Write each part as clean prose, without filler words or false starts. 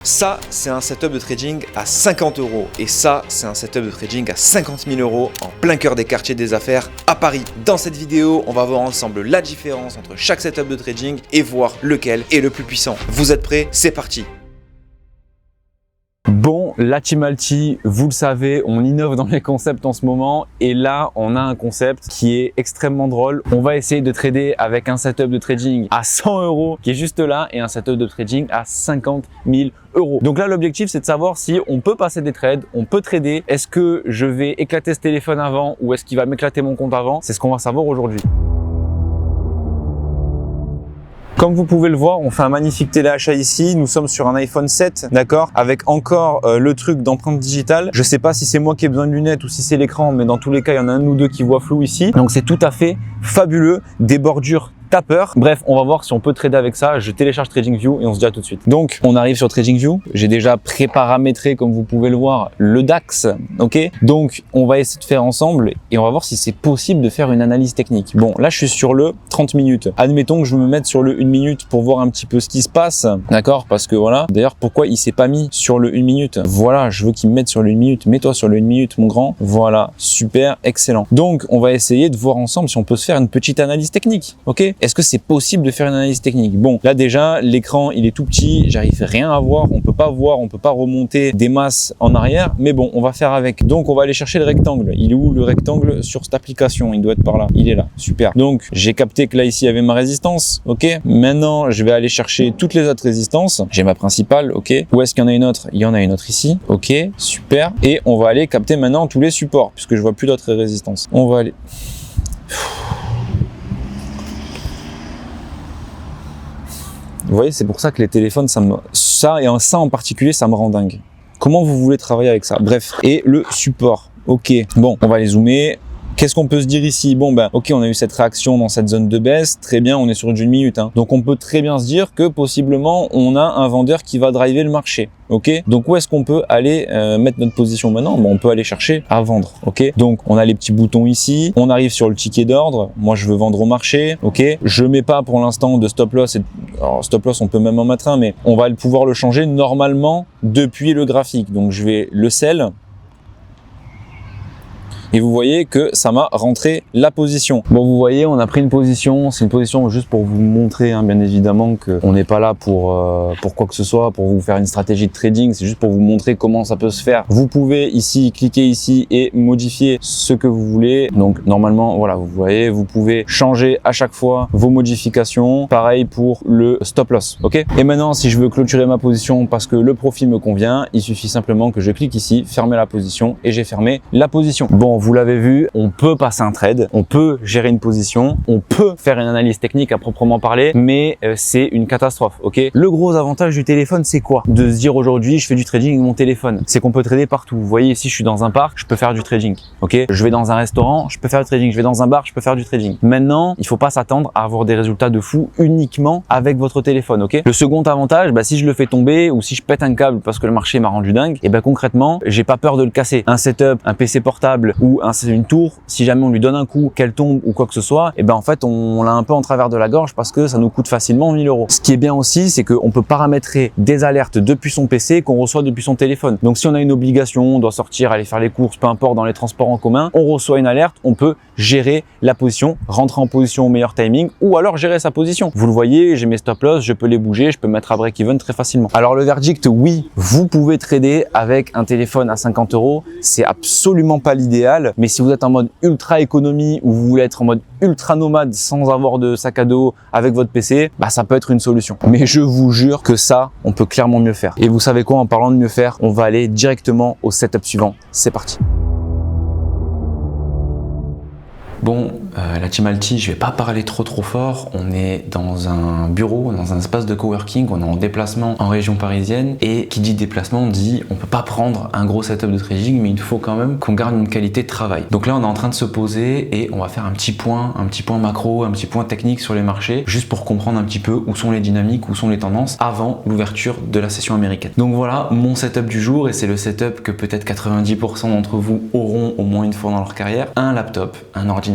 Ça, c'est un setup de trading à 50 € et ça, c'est un setup de trading à 50 000 € en plein cœur des quartiers des affaires à Paris. Dans cette vidéo, on va voir ensemble la différence entre chaque setup de trading et voir lequel est le plus puissant. Vous êtes prêts? C'est parti! Bon, la Team Alti, vous le savez, on innove dans les concepts en ce moment et là, on a un concept qui est extrêmement drôle. On va essayer de trader avec un setup de trading à 100 € qui est juste là et un setup de trading à 50 000 €. Donc là, l'objectif, c'est de savoir si on peut passer des trades, on peut trader. Est-ce que je vais éclater ce téléphone avant ou est-ce qu'il va m'éclater mon compte avant? C'est ce qu'on va savoir aujourd'hui. Comme vous pouvez le voir, on fait un magnifique téléachat ici. Nous sommes sur un iPhone 7, d'accord, avec encore le truc d'empreinte digitale. Je sais pas si c'est moi qui ai besoin de lunettes ou si c'est l'écran, mais dans tous les cas, il y en a un ou deux qui voient flou ici. Donc c'est tout à fait fabuleux, des bordures tapeur. Bref, on va voir si on peut trader avec ça. Je télécharge TradingView et on se dit à tout de suite. Donc, on arrive sur TradingView. J'ai déjà préparamétré, comme vous pouvez le voir, le DAX. Ok. Donc, on va essayer de faire ensemble et on va voir si c'est possible de faire une analyse technique. Bon, là, je suis sur le 30 minutes. Admettons que je me mette sur le 1 minute pour voir un petit peu ce qui se passe. D'accord? Parce que voilà. D'ailleurs, pourquoi il s'est pas mis sur le 1 minute? Voilà, je veux qu'il me mette sur le 1 minute. Mets-toi sur le 1 minute, mon grand. Voilà. Super. Excellent. Donc, on va essayer de voir ensemble si on peut se faire une petite analyse technique. Ok? Est-ce que c'est possible de faire une analyse technique? Bon, là déjà, l'écran, il est tout petit, j'arrive rien à voir, on peut pas remonter des masses en arrière, mais bon, on va faire avec. Donc, on va aller chercher le rectangle. Il est où le rectangle sur cette application? Il doit être par là. Il est là. Super. Donc, j'ai capté que là, ici, il y avait ma résistance. Ok. Maintenant, je vais aller chercher toutes les autres résistances. J'ai ma principale. Ok. Où est-ce qu'il y en a une autre? Il y en a une autre ici. Ok. Super. Et on va aller capter maintenant tous les supports, puisque je vois plus d'autres résistances. On va aller... Vous voyez, c'est pour ça que les téléphones, ça en particulier, ça me rend dingue. Comment vous voulez travailler avec ça? Bref, et le support. Ok, bon, on va les zoomer. Qu'est-ce qu'on peut se dire ici? Bon, ben, ok, on a eu cette réaction dans cette zone de baisse. Très bien, on est sur du 1 minute. Hein. Donc, on peut très bien se dire que possiblement, on a un vendeur qui va driver le marché. Ok. Donc, où est-ce qu'on peut aller mettre notre position maintenant? Bon, on peut aller chercher à vendre. Ok. Donc, on a les petits boutons ici. On arrive sur le ticket d'ordre. Moi, je veux vendre au marché. Ok. Je mets pas pour l'instant de stop loss. Alors, stop loss, on peut même en mettre un, mais on va pouvoir le changer normalement depuis le graphique. Donc, je vais le sell. Et vous voyez que ça m'a rentré la position. Bon, vous voyez, on a pris une position. C'est une position juste pour vous montrer, hein, bien évidemment, qu'on n'est pas là pour quoi que ce soit, pour vous faire une stratégie de trading. C'est juste pour vous montrer comment ça peut se faire. Vous pouvez ici, cliquer ici et modifier ce que vous voulez. Donc, normalement, voilà, vous voyez, vous pouvez changer à chaque fois vos modifications. Pareil pour le stop loss. Ok. Et maintenant, si je veux clôturer ma position parce que le profil me convient, il suffit simplement que je clique ici, fermer la position et j'ai fermé la position. Bon, vous l'avez vu, on peut passer un trade, on peut gérer une position, on peut faire une analyse technique à proprement parler, mais c'est une catastrophe, ok? Le gros avantage du téléphone, c'est quoi? De se dire aujourd'hui, je fais du trading avec mon téléphone. C'est qu'on peut trader partout. Vous voyez ici, je suis dans un parc, je peux faire du trading, ok? Je vais dans un restaurant, je peux faire du trading. Je vais dans un bar, je peux faire du trading. Maintenant, il faut pas s'attendre à avoir des résultats de fou uniquement avec votre téléphone, ok? Le second avantage, si je le fais tomber ou si je pète un câble parce que le marché m'a rendu dingue, et concrètement, j'ai pas peur de le casser. Un setup, un PC portable ou une tour, si jamais on lui donne un coup, qu'elle tombe ou quoi que ce soit, en fait, on l'a un peu en travers de la gorge parce que ça nous coûte facilement 1 000 €. Ce qui est bien aussi, c'est qu'on peut paramétrer des alertes depuis son PC qu'on reçoit depuis son téléphone. Donc, si on a une obligation, on doit sortir, aller faire les courses, peu importe, dans les transports en commun, on reçoit une alerte, on peut gérer la position, rentrer en position au meilleur timing ou alors gérer sa position. Vous le voyez, j'ai mes stop loss, je peux les bouger, je peux mettre à break-even très facilement. Alors, le verdict, oui, vous pouvez trader avec un téléphone à 50 €. C'est absolument pas l'idéal, mais si vous êtes en mode ultra économie ou vous voulez être en mode ultra nomade sans avoir de sac à dos avec votre PC, ça peut être une solution. Mais je vous jure que ça, on peut clairement mieux faire. Et vous savez quoi, en parlant de mieux faire, on va aller directement au setup suivant. C'est parti. Bon, la Team Alti, je vais pas parler trop fort. On est dans un bureau, dans un espace de coworking. On est en déplacement en région parisienne. Et qui dit déplacement dit on peut pas prendre un gros setup de trading, mais il faut quand même qu'on garde une qualité de travail. Donc là, on est en train de se poser et on va faire un petit point macro, un petit point technique sur les marchés, juste pour comprendre un petit peu où sont les dynamiques, où sont les tendances avant l'ouverture de la session américaine. Donc voilà mon setup du jour et c'est le setup que peut-être 90% d'entre vous auront au moins une fois dans leur carrière. Un laptop, un ordinateur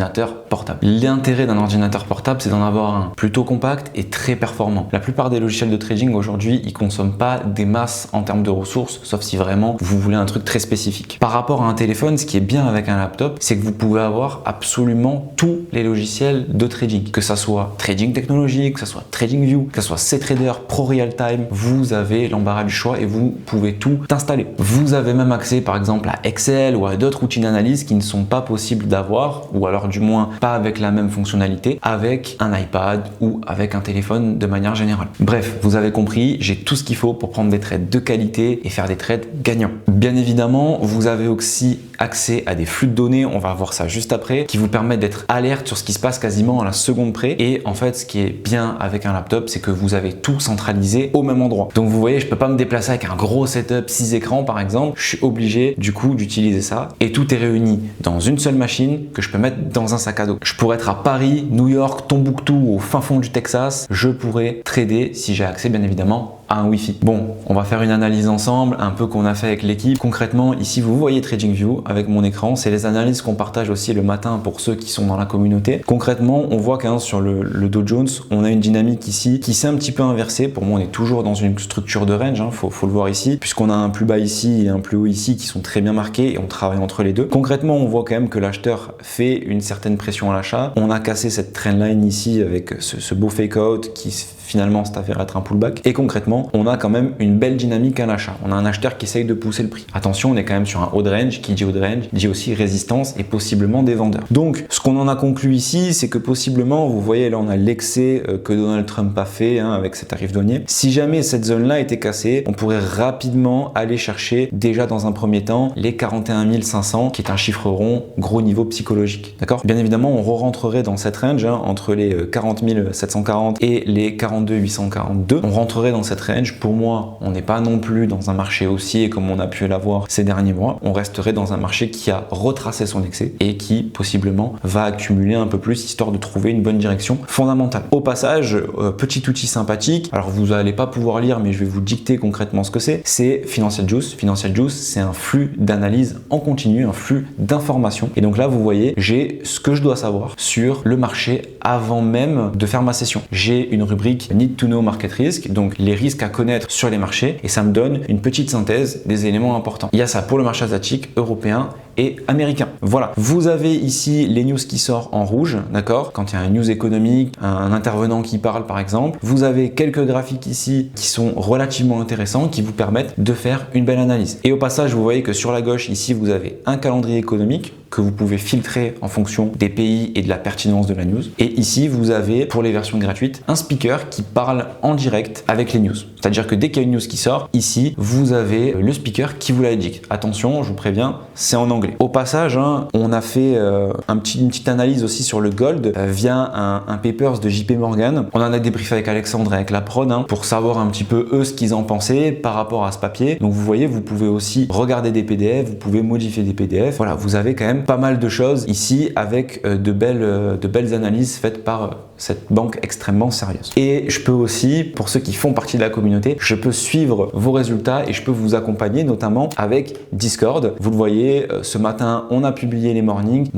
portable. L'intérêt d'un ordinateur portable, c'est d'en avoir un plutôt compact et très performant. La plupart des logiciels de trading aujourd'hui, ils consomment pas des masses en termes de ressources, sauf si vraiment vous voulez un truc très spécifique. Par rapport à un téléphone, ce qui est bien avec un laptop, c'est que vous pouvez avoir absolument tous les logiciels de trading, que ça soit Trading Technology, que ça soit TradingView, que ça soit CTrader, Pro Real Time, vous avez l'embarras du choix et vous pouvez tout installer. Vous avez même accès par exemple à Excel ou à d'autres outils d'analyse qui ne sont pas possibles d'avoir, ou alors du moins pas avec la même fonctionnalité, avec un iPad ou avec un téléphone de manière générale. Bref, vous avez compris, j'ai tout ce qu'il faut pour prendre des trades de qualité et faire des trades gagnants. Bien évidemment, vous avez aussi accès à des flux de données, on va voir ça juste après, qui vous permettent d'être alerte sur ce qui se passe quasiment à la seconde près. Et en fait, ce qui est bien avec un laptop, c'est que vous avez tout centralisé au même endroit. Donc vous voyez, je peux pas me déplacer avec un gros setup 6 écrans par exemple, je suis obligé du coup d'utiliser ça. Et tout est réuni dans une seule machine que je peux mettre dans un sac à dos. Je pourrais être à Paris, New York, Tombouctou, au fin fond du Texas, je pourrais trader si j'ai accès bien évidemment à un Wi-Fi. Bon, on va faire une analyse ensemble, un peu qu'on a fait avec l'équipe. Concrètement, ici vous voyez TradingView avec mon écran, c'est les analyses qu'on partage aussi le matin pour ceux qui sont dans la communauté. Concrètement, on voit qu'un sur le Dow Jones, on a une dynamique ici qui s'est un petit peu inversée. Pour moi, on est toujours dans une structure de range, faut le voir ici, puisqu'on a un plus bas ici et un plus haut ici qui sont très bien marqués et on travaille entre les deux. Concrètement, on voit quand même que l'acheteur fait une certaine pression à l'achat. On a cassé cette trendline ici avec ce beau fake out qui finalement s'est avéré être un pullback. Et concrètement, on a quand même une belle dynamique à l'achat. On a un acheteur qui essaye de pousser le prix. Attention, on est quand même sur un haut de range. Qui dit haut de range dit aussi résistance et possiblement des vendeurs. Donc, ce qu'on en a conclu ici, c'est que possiblement, vous voyez là, on a l'excès que Donald Trump a fait avec cet tarif douanier. Si jamais cette zone-là était cassée, on pourrait rapidement aller chercher déjà dans un premier temps les 41 500, qui est un chiffre rond, gros niveau psychologique. D'accord? Bien évidemment, on re-rentrerait dans cette range entre les 40 740 et les 42 842. On rentrerait dans cette range. Pour moi, on n'est pas non plus dans un marché haussier comme on a pu l'avoir ces derniers mois. On resterait dans un marché qui a retracé son excès et qui possiblement va accumuler un peu plus histoire de trouver une bonne direction fondamentale. Au passage, petit outil sympathique. Alors vous n'allez pas pouvoir lire, mais je vais vous dicter concrètement ce que c'est. C'est Financial Juice. Financial Juice, c'est un flux d'analyse en continu, un flux d'informations. Et donc là, vous voyez, j'ai ce que je dois savoir sur le marché avant même de faire ma session. J'ai une rubrique Need to know market risk, donc les risques à connaître sur les marchés, et ça me donne une petite synthèse des éléments importants. Il y a ça pour le marché asiatique, européen et américain. Voilà, vous avez ici les news qui sortent en rouge, d'accord? Quand il y a une news économique, un intervenant qui parle par exemple, vous avez quelques graphiques ici qui sont relativement intéressants, qui vous permettent de faire une belle analyse. Et au passage, vous voyez que sur la gauche ici, vous avez un calendrier économique que vous pouvez filtrer en fonction des pays et de la pertinence de la news. Et ici, vous avez, pour les versions gratuites, un speaker qui parle en direct avec les news. C'est-à-dire que dès qu'il y a une news qui sort, ici, vous avez le speaker qui vous la dit. Attention, je vous préviens, c'est en anglais. Au passage, on a fait une petite analyse aussi sur le gold via un papers de JP Morgan. On en a débriefé avec Alexandre et avec la prod pour savoir un petit peu eux ce qu'ils en pensaient par rapport à ce papier. Donc vous voyez, vous pouvez aussi regarder des PDF, vous pouvez modifier des PDF. Voilà, vous avez quand même pas mal de choses ici avec de belles analyses faites par cette banque extrêmement sérieuse. Et je peux aussi, pour ceux qui font partie de la communauté, je peux suivre vos résultats et je peux vous accompagner notamment avec Discord. Vous le voyez, ce matin, on a publié les morning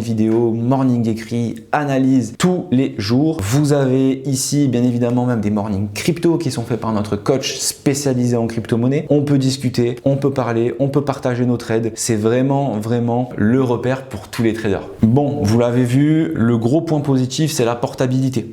vidéo, morning écrit, analyse tous les jours. Vous avez ici, bien évidemment, même des morning crypto qui sont faits par notre coach spécialisé en crypto-monnaie. On peut discuter, on peut parler, on peut partager nos trades. C'est vraiment le repère pour tous les traders. Bon, vous l'avez vu, le gros point positif, c'est la portabilité.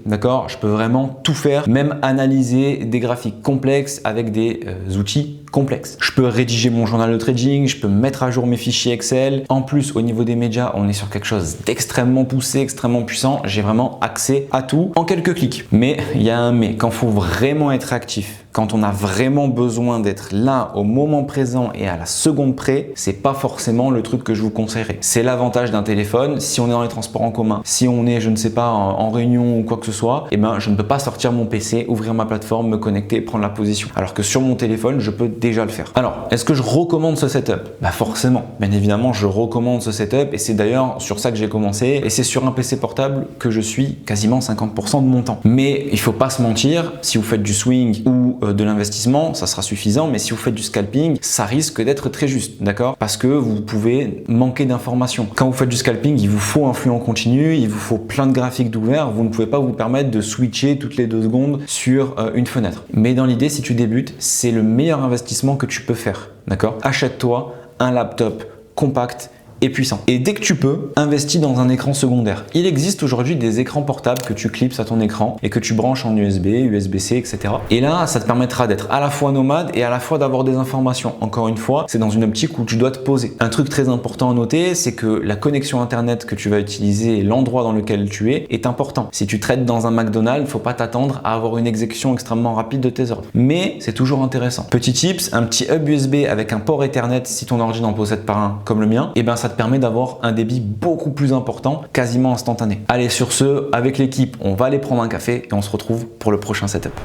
D'accord, je peux vraiment tout faire, même analyser des graphiques complexes avec des outils complexes. Je peux rédiger mon journal de trading, je peux mettre à jour mes fichiers Excel. En plus, au niveau des médias, on est sur quelque chose d'extrêmement poussé, extrêmement puissant. J'ai vraiment accès à tout en quelques clics. Mais il y a un mais, quand il faut vraiment être actif, quand on a vraiment besoin d'être là au moment présent et à la seconde près, c'est pas forcément le truc que je vous conseillerais. C'est l'avantage d'un téléphone. Si on est dans les transports en commun, si on est, je ne sais pas, en réunion ou quoi que ce soit, eh ben, je ne peux pas sortir mon PC, ouvrir ma plateforme, me connecter et prendre la position. Alors que sur mon téléphone, je peux déjà le faire. Alors, est-ce que je recommande ce setup? Bah forcément. Bien évidemment, je recommande ce setup et c'est d'ailleurs sur ça que j'ai commencé et c'est sur un PC portable que je suis quasiment 50% de mon temps. Mais il faut pas se mentir, si vous faites du swing ou de l'investissement, ça sera suffisant, mais si vous faites du scalping, ça risque d'être très juste, d'accord? Parce que vous pouvez manquer d'informations. Quand vous faites du scalping, il vous faut un flux en continu, il vous faut plein de graphiques d'ouvert, vous ne pouvez pas vous permettre de switcher toutes les 2 secondes sur une fenêtre. Mais dans l'idée, si tu débutes, c'est le meilleur investissement que tu peux faire, d'accord? Achète-toi un laptop compact et puissant. Et dès que tu peux, investis dans un écran secondaire. Il existe aujourd'hui des écrans portables que tu clipses à ton écran et que tu branches en USB, USB-C, etc. Et là, ça te permettra d'être à la fois nomade et à la fois d'avoir des informations. Encore une fois, c'est dans une optique où tu dois te poser. Un truc très important à noter, c'est que la connexion Internet que tu vas utiliser et l'endroit dans lequel tu es est important. Si tu traites dans un McDonald's, il ne faut pas t'attendre à avoir une exécution extrêmement rapide de tes ordres. Mais c'est toujours intéressant. Petit tips, un petit hub USB avec un port Ethernet, si ton ordi en possède pas un comme le mien, et ben ça te permet d'avoir un débit beaucoup plus important, quasiment instantané. Allez, sur ce, avec l'équipe, on va aller prendre un café et on se retrouve pour le prochain setup.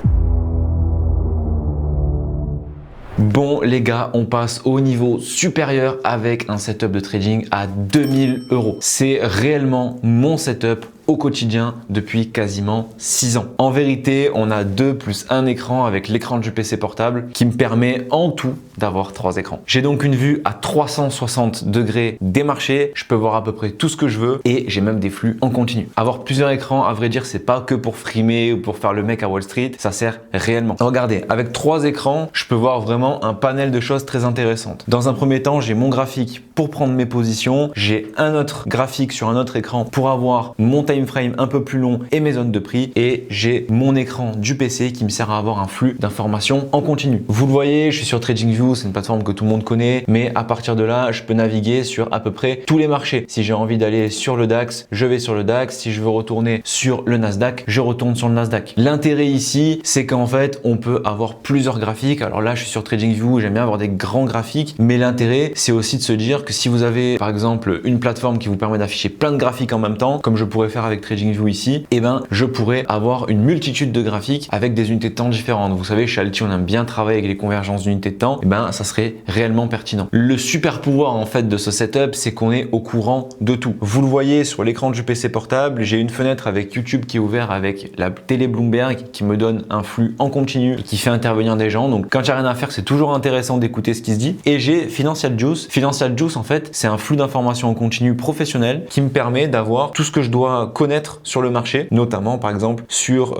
Bon les gars, on passe au niveau supérieur avec un setup de trading à 2000 €. C'est réellement mon setup au quotidien depuis quasiment 6 ans. En vérité, on a 2 plus 1 écran avec l'écran du PC portable qui me permet en tout d'avoir 3 écrans. J'ai donc une vue à 360 degrés des marchés, je peux voir à peu près tout ce que je veux et j'ai même des flux en continu. Avoir plusieurs écrans, à vrai dire, c'est pas que pour frimer ou pour faire le mec à Wall Street, ça sert réellement. Regardez, avec 3 écrans, je peux voir vraiment un panel de choses très intéressantes. Dans un premier temps, j'ai mon graphique pour prendre mes positions, j'ai un autre graphique sur un autre écran pour avoir mon time frame un peu plus long et mes zones de prix, et j'ai mon écran du PC qui me sert à avoir un flux d'informations en continu. Vous le voyez, je suis sur TradingView, c'est une plateforme que tout le monde connaît, mais à partir de là, je peux naviguer sur à peu près tous les marchés. Si j'ai envie d'aller sur le DAX, je vais sur le DAX. Si je veux retourner sur le Nasdaq, je retourne sur le Nasdaq. L'intérêt ici, c'est qu'en fait, on peut avoir plusieurs graphiques. Alors là, je suis sur TradingView, j'aime bien avoir des grands graphiques, mais l'intérêt, c'est aussi de se dire que si vous avez par exemple une plateforme qui vous permet d'afficher plein de graphiques en même temps, comme je pourrais faire avec TradingView ici, et ben je pourrais avoir une multitude de graphiques avec des unités de temps différentes. Vous savez, chez Alti, on aime bien travailler avec les convergences d'unités de temps, et ben ça serait réellement pertinent. Le super pouvoir en fait de ce setup, c'est qu'on est au courant de tout. Vous le voyez sur l'écran du PC portable, j'ai une fenêtre avec YouTube qui est ouverte avec la télé Bloomberg qui me donne un flux en continu et qui fait intervenir des gens. Donc quand il n'y a rien à faire, c'est toujours intéressant d'écouter ce qui se dit. Et j'ai Financial Juice. Financial Juice, en fait, c'est un flux d'informations en continu professionnel qui me permet d'avoir tout ce que je dois connaître sur le marché, notamment par exemple sur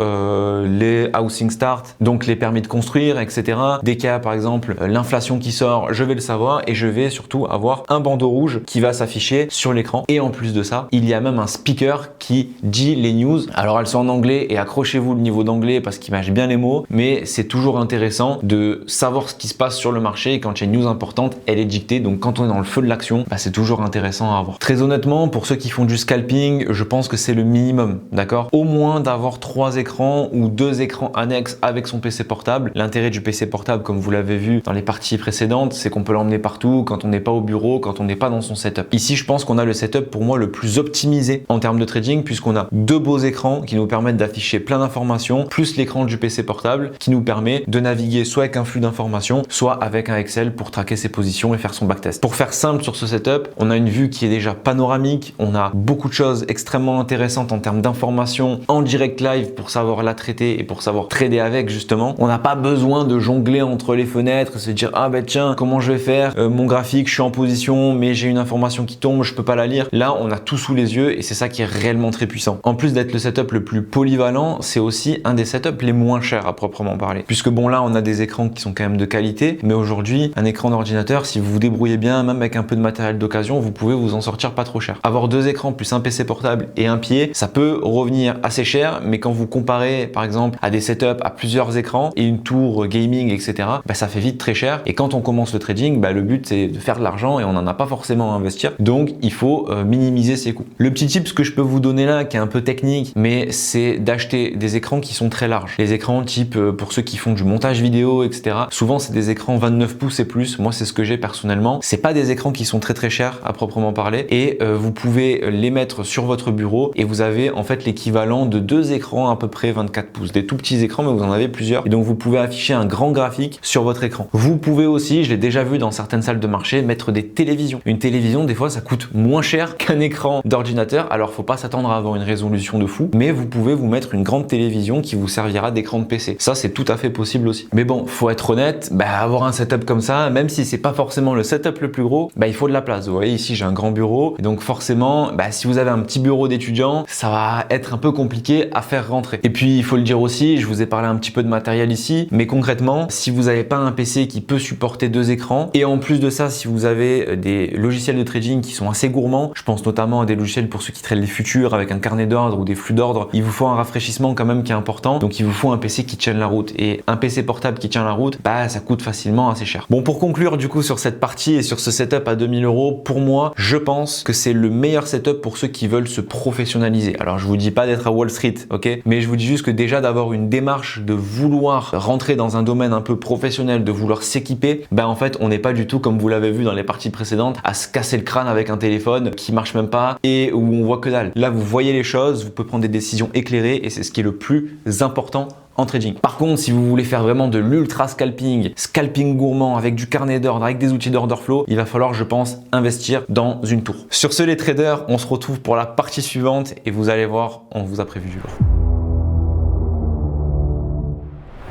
les housing start, donc les permis de construire, etc. Dès qu'il y a par exemple l'inflation qui sort, je vais le savoir et je vais surtout avoir un bandeau rouge qui va s'afficher sur l'écran. Et en plus de ça, il y a même un speaker qui dit les news. Alors elles sont en anglais et accrochez-vous le niveau d'anglais parce qu'il mâche bien les mots, mais c'est toujours intéressant de savoir ce qui se passe sur le marché et quand il y a une news importante, elle est dictée. Donc quand on est dans le feu de l'action, c'est toujours intéressant à avoir. Très honnêtement, pour ceux qui font du scalping, je pense que c'est le minimum, d'accord? Au moins d'avoir 3 écrans ou 2 écrans annexes avec son PC portable. L'intérêt du PC portable, comme vous l'avez vu dans les parties précédentes, c'est qu'on peut l'emmener partout quand on n'est pas au bureau, quand on n'est pas dans son setup. Ici, je pense qu'on a le setup pour moi le plus optimisé en termes de trading puisqu'on a 2 beaux écrans qui nous permettent d'afficher plein d'informations, plus l'écran du PC portable qui nous permet de naviguer soit avec un flux d'informations, soit avec un Excel pour traquer ses positions et faire son backtest. Pour faire simple sur ce setup, on a une vue qui est déjà panoramique, on a beaucoup de choses extrêmement intéressantes en termes d'informations en direct live pour savoir la traiter et pour savoir trader avec justement. On n'a pas besoin de jongler entre les fenêtres, se dire ah ben tiens comment je vais faire, mon graphique je suis en position mais j'ai une information qui tombe, je peux pas la lire. Là on a tout sous les yeux et c'est ça qui est réellement très puissant. En plus d'être le setup le plus polyvalent, c'est aussi un des setups les moins chers à proprement parler. Puisque bon là on a des écrans qui sont quand même de qualité, mais aujourd'hui un écran d'ordinateur, si vous vous débrouillez bien, même avec un peu de matériel d'occasion, vous pouvez vous en sortir pas trop cher. Avoir 2 écrans plus un PC portable et un pied, ça peut revenir assez cher, mais quand vous comparez par exemple à des setups à plusieurs écrans et une tour gaming, etc., ça fait vite très cher. Et quand on commence le trading, le but c'est de faire de l'argent et on n'en a pas forcément à investir. Donc il faut minimiser ses coûts. Le petit tip que je peux vous donner là, qui est un peu technique, mais c'est d'acheter des écrans qui sont très larges. Les écrans type pour ceux qui font du montage vidéo, etc. Souvent c'est des écrans 29 pouces et plus. Moi c'est ce que j'ai personnellement. C'est pas des écrans qui sont très chers à proprement parler et vous pouvez les mettre sur votre bureau € et vous avez en fait l'équivalent de 2 écrans à peu près 24 pouces, des tout petits écrans mais vous en avez plusieurs et donc vous pouvez afficher un grand graphique sur votre écran. Vous pouvez aussi, je l'ai déjà vu dans certaines salles de marché, mettre des télévisions. Une télévision des fois ça coûte moins cher qu'un écran d'ordinateur, alors faut pas s'attendre à avoir une résolution de fou, mais vous pouvez vous mettre une grande télévision qui vous servira d'écran de PC. Ça c'est tout à fait possible aussi. Mais bon, faut être honnête, avoir un setup comme ça, même si c'est pas forcément le setup le plus gros, il faut de la place. Vous voyez ici j'ai un grand bureau et donc forcément si vous avez un petit bureau d'étudiant, ça va être un peu compliqué à faire rentrer. Et puis il faut le dire aussi, je vous ai parlé un petit peu de matériel ici, mais concrètement si vous n'avez pas un PC qui peut supporter 2 écrans et en plus de ça si vous avez des logiciels de trading qui sont assez gourmands, je pense notamment à des logiciels pour ceux qui traitent les futurs avec un carnet d'ordre ou des flux d'ordre, il vous faut un rafraîchissement quand même qui est important, donc il vous faut un PC qui tienne la route et un PC portable qui tient la route, ça coûte facilement assez cher. Bon, pour conclure du coup sur cette partie et sur ce setup à 2000 €, pour moi je pense que c'est le meilleur setup pour ceux qui veulent se professionnaliser. Alors je vous dis pas d'être à Wall Street, ok, mais je vous dis juste que déjà d'avoir une démarche de vouloir rentrer dans un domaine un peu professionnel, de vouloir s'équiper, en fait on n'est pas du tout comme vous l'avez vu dans les parties précédentes à se casser le crâne avec un téléphone qui marche même pas et où on voit que dalle. Là vous voyez les choses, vous pouvez prendre des décisions éclairées et c'est ce qui est le plus important en trading. Par contre, si vous voulez faire vraiment de l'ultra scalping, scalping gourmand avec du carnet d'ordre, avec des outils d'order flow, il va falloir, je pense, investir dans une tour. Sur ce, les traders, on se retrouve pour la partie suivante et vous allez voir, on vous a prévu du lourd.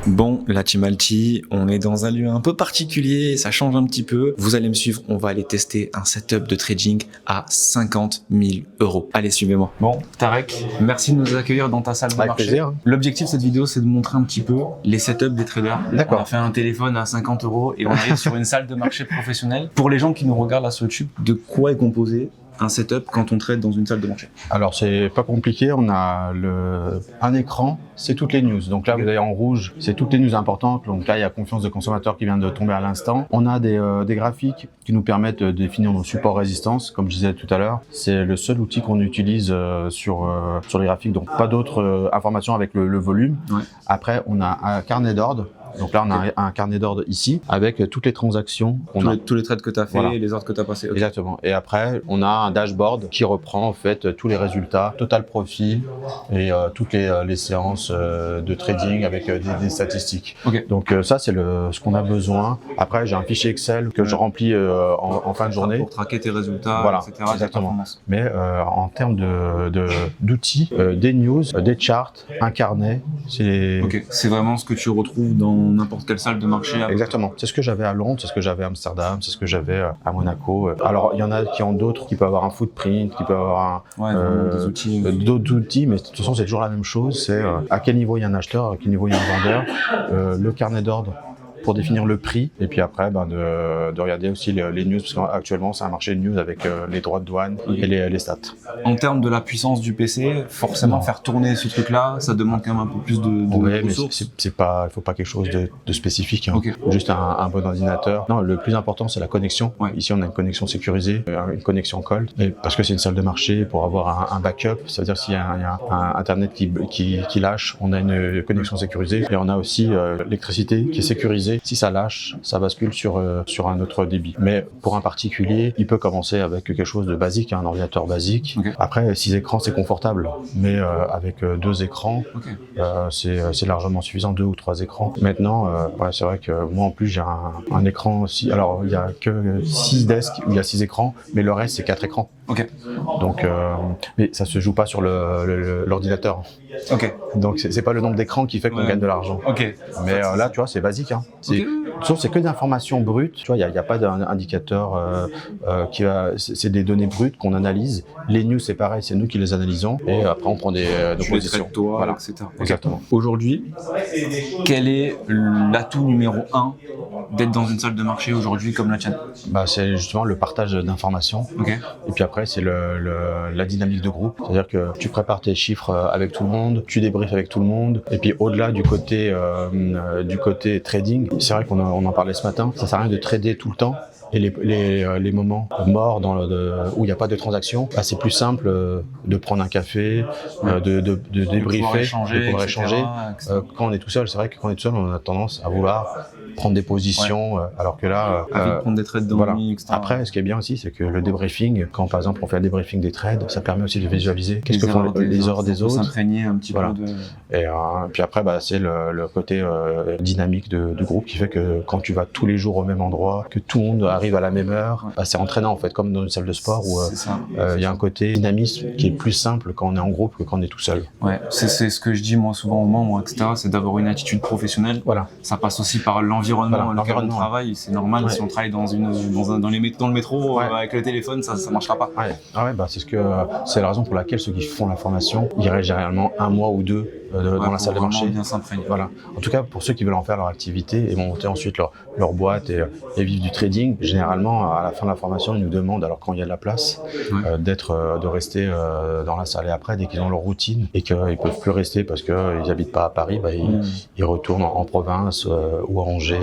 Bon, la Team Alti, on est dans un lieu un peu particulier, ça change un petit peu. Vous allez me suivre, on va aller tester un setup de trading à 50 000 €. Allez, suivez-moi. Bon, Tarek, merci de nous accueillir dans ta salle de marché. Avec plaisir. L'objectif de cette vidéo, c'est de montrer un petit peu les setups des traders. D'accord. On a fait un téléphone à 50 € et on arrive sur une salle de marché professionnelle. Pour les gens qui nous regardent là sur YouTube, de quoi est composé un setup quand on trade dans une salle de marché? Alors c'est pas compliqué, on a un écran, c'est toutes les news. Donc là vous avez en rouge, c'est toutes les news importantes. Donc là il y a confiance de consommateur qui vient de tomber à l'instant. On a des graphiques qui nous permettent de définir nos supports résistance, comme je disais tout à l'heure. C'est le seul outil qu'on utilise sur les graphiques, donc pas d'autres informations avec le volume. Ouais. Après on a un carnet d'ordre. Donc là, on a un carnet d'ordre ici avec toutes les transactions. Tous les trades que tu as fait et les ordres que tu as passés. Okay. Exactement. Et après, on a un dashboard qui reprend en fait tous les résultats, total profit et toutes les séances de trading avec des statistiques. Okay. Donc ça, c'est ce qu'on a besoin. Après, j'ai un fichier Excel que je remplis en fin de journée. Pour traquer tes résultats, voilà, etc. Exactement. Mais en termes d'outils, des news, des charts, un carnet, c'est vraiment ce que tu retrouves dans n'importe quelle salle de marché. Exactement. C'est ce que j'avais à Londres, c'est ce que j'avais à Amsterdam, c'est ce que j'avais à Monaco. Alors, il y en a qui ont d'autres, qui peuvent avoir un footprint, qui peuvent avoir des outils. D'autres outils, mais de toute façon, c'est toujours la même chose. C'est à quel niveau il y a un acheteur, à quel niveau il y a un vendeur, le carnet d'ordre pour définir le prix et puis après de regarder aussi les news parce qu'actuellement c'est un marché de news avec les droits de douane et les stats. En termes de la puissance du PC, forcément faire tourner ce truc là, ça demande quand même un peu plus de ressources. Mais c'est pas, il faut pas quelque chose de spécifique, hein. Okay. Juste un bon ordinateur. Non, le plus important c'est la connexion. Ouais. Ici on a une connexion sécurisée, une connexion cold et parce que c'est une salle de marché pour avoir un backup, ça veut dire s'il y a un internet qui lâche, on a une connexion sécurisée et on a aussi l'électricité qui est sécurisée. Si ça lâche, ça bascule sur un autre débit. Mais pour un particulier, il peut commencer avec quelque chose de basique, un ordinateur basique. Okay. Après, 6 écrans, c'est confortable. Mais avec 2 écrans, okay. C'est largement suffisant, 2 ou 3 écrans. Maintenant, c'est vrai que moi, en plus, j'ai un écran aussi. Alors, il n'y a que 6 desks où il y a 6 écrans, mais le reste, c'est 4 écrans. Okay. Donc, mais ça se joue pas sur l'ordinateur. Okay. Donc, c'est pas le nombre d'écrans qui fait qu'on gagne de l'argent. Okay. Mais là, tu vois, c'est basique, hein. C'est que des informations brutes, tu vois, il n'y a pas d'indicateur c'est des données brutes qu'on analyse. Les news, c'est pareil, c'est nous qui les analysons et après on prend nos positions. Voilà, etc. Exactement. Aujourd'hui, quel est l'atout numéro 1 d'être dans une salle de marché aujourd'hui comme la tienne? C'est justement le partage d'informations. Okay. Et puis après, c'est la dynamique de groupe. C'est-à-dire que tu prépares tes chiffres avec tout le monde, tu débriefes avec tout le monde. Et puis au-delà du côté trading, c'est vrai qu'on on en parlait ce matin, ça sert à rien de trader tout le temps. Et les moments morts où il n'y a pas de transaction, bah, c'est plus simple de prendre un café, de débriefer, de pouvoir échanger. Quand on est tout seul, c'est vrai que quand on est tout seul, on a tendance à vouloir prendre des positions, alors que là, prendre des trades dans voilà. le etc. Après, ce qui est bien aussi, c'est que le débriefing, quand par exemple on fait un débriefing des trades, ça permet aussi de visualiser qu'est-ce que font les erreurs des autres. S'imprégner un petit peu de... Et puis après, bah, c'est le côté dynamique du groupe qui fait que quand tu vas tous les jours au même endroit, que tout le monde arrive à la même heure, bah, c'est entraînant en fait, comme dans une salle de sport où il y a un côté dynamisme qui est plus simple quand on est en groupe que quand on est tout seul. Ouais, c'est ce que je dis moi souvent aux membres, etc. C'est d'avoir une attitude professionnelle. Voilà. Ça passe aussi par l'environnement, le travail. C'est normal si on travaille dans le métro avec le téléphone, ça marchera pas. Ouais. Ah ouais, bah c'est la raison pour laquelle ceux qui font la formation, ils restent généralement 1 mois ou 2 dans la salle de marché. Bien s'imprégner. Voilà. En tout cas, pour ceux qui veulent en faire leur activité et monter ensuite leur boîte et vivre du trading, généralement, à la fin de la formation, ils nous demandent, alors quand il y a de la place, de rester dans la salle. Et après, dès qu'ils ont leur routine et qu'ils ne peuvent plus rester parce qu'ils n'habitent pas à Paris, bah, ils retournent en province ou à Angers.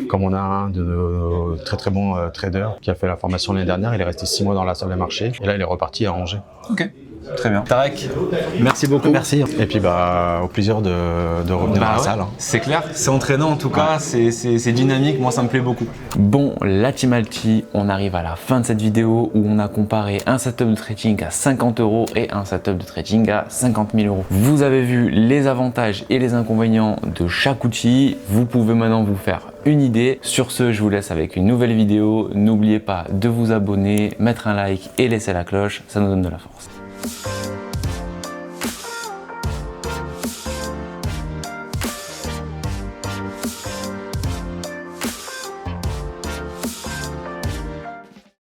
Comme on a un de nos très très bons traders qui a fait la formation l'année dernière, il est resté 6 mois dans la salle de marché et là, il est reparti à Angers. Ok. Très bien. Tarek, merci beaucoup. Merci. Et puis au plaisir de revenir dans la salle. Hein. C'est clair, c'est entraînant en tout cas, c'est dynamique, moi ça me plaît beaucoup. Bon, la Team Alti, on arrive à la fin de cette vidéo où on a comparé un setup de trading à 50 € et un setup de trading à 50 000 €. Vous avez vu les avantages et les inconvénients de chaque outil. Vous pouvez maintenant vous faire une idée. Sur ce, je vous laisse avec une nouvelle vidéo. N'oubliez pas de vous abonner, mettre un like et laisser la cloche, ça nous donne de la force.